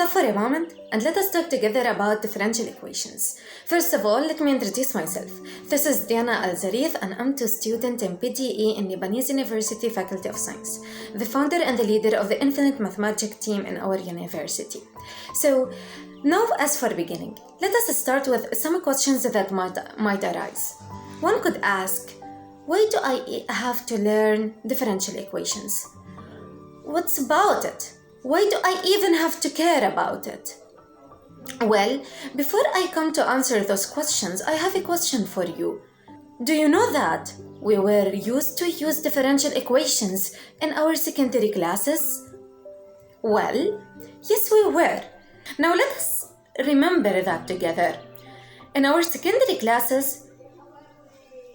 Stop for a moment and let us talk together about differential equations. First of all, let me introduce myself. This is Diana Alzareef and I'm a student in PDE in Lebanese University Faculty of Science, the founder and the leader of the Infinite Mathemagic team in our university. So, now as for beginning, let us start with some questions that might arise. One could ask, why do I have to learn differential equations? What's about it? Why do I even have to care about it? Well, before I come to answer those questions, I have a question for you. Do you know that we were used to use differential equations in our secondary classes? Well, yes, we were. Now let us remember that together. In our secondary classes,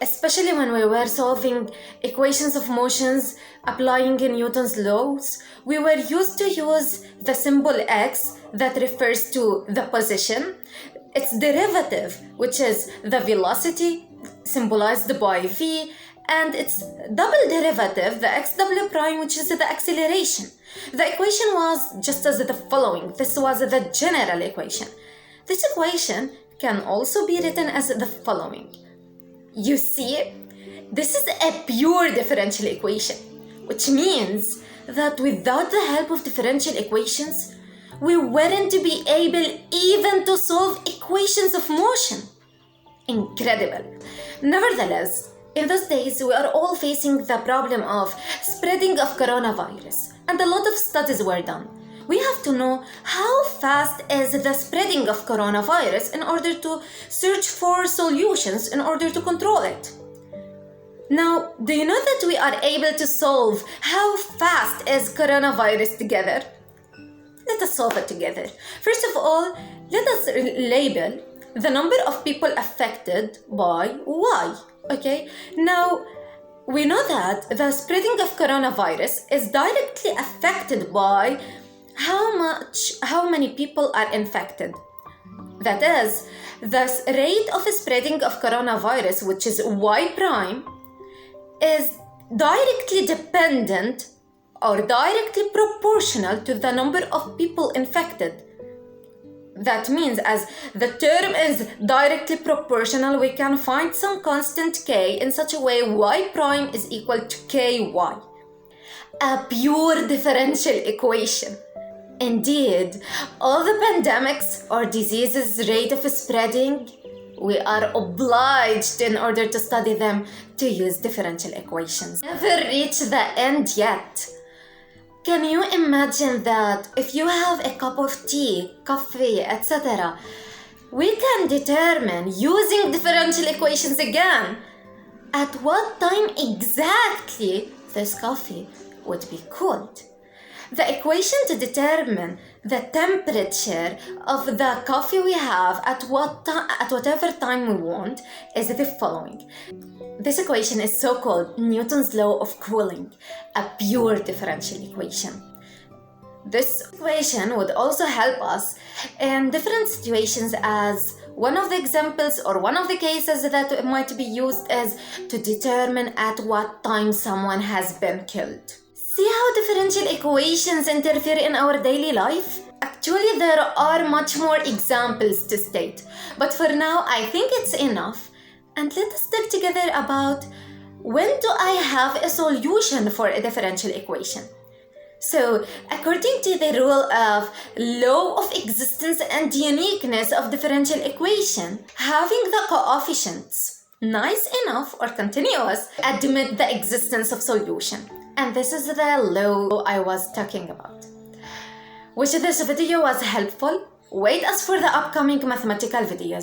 especially when we were solving equations of motions, applying Newton's laws, we were used to use the symbol x that refers to the position, its derivative, which is the velocity, symbolized by v, and its double derivative, the x double prime, which is the acceleration. The equation was just as the following. This was the general equation. This equation can also be written as the following. You see, this is a pure differential equation, which means that without the help of differential equations, we weren't to be able even to solve equations of motion. Incredible. Nevertheless, in those days, we are all facing the problem of spreading of coronavirus, and a lot of studies were done. We have to know how fast is the spreading of coronavirus in order to search for solutions in order to control it. Now, do you know that we are able to solve how fast is coronavirus together? Let us solve it together. First of all, let us label the number of people affected by Y. Okay? Now, we know that the spreading of coronavirus is directly affected by how many people are infected. That is, the rate of spreading of coronavirus, which is Y prime, is directly dependent or directly proportional to the number of people infected. That means as the term is directly proportional, we can find some constant k in such a way Y prime is equal to ky. A pure differential equation. Indeed, all the pandemics or diseases rate of spreading, we are obliged in order to study them to use differential equations. Never reach the end yet. Can you imagine that if you have a cup of tea, coffee, etc., we can determine using differential equations again at what time exactly this coffee would be cooled. The equation to determine the temperature of the coffee we have at whatever time we want is the following. This equation is so-called Newton's law of cooling, a pure differential equation. This equation would also help us in different situations, as one of the examples or one of the cases that might be used is to determine at what time someone has been killed. See how differential equations interfere in our daily life? Actually, there are much more examples to state, but for now, I think it's enough. And let us talk together about when do I have a solution for a differential equation. So, according to the rule of law of existence and uniqueness of differential equation, having the coefficients nice enough or continuous admit the existence of solution. And this is the law I was talking about. Wish this video was helpful. Wait us for the upcoming mathematical videos.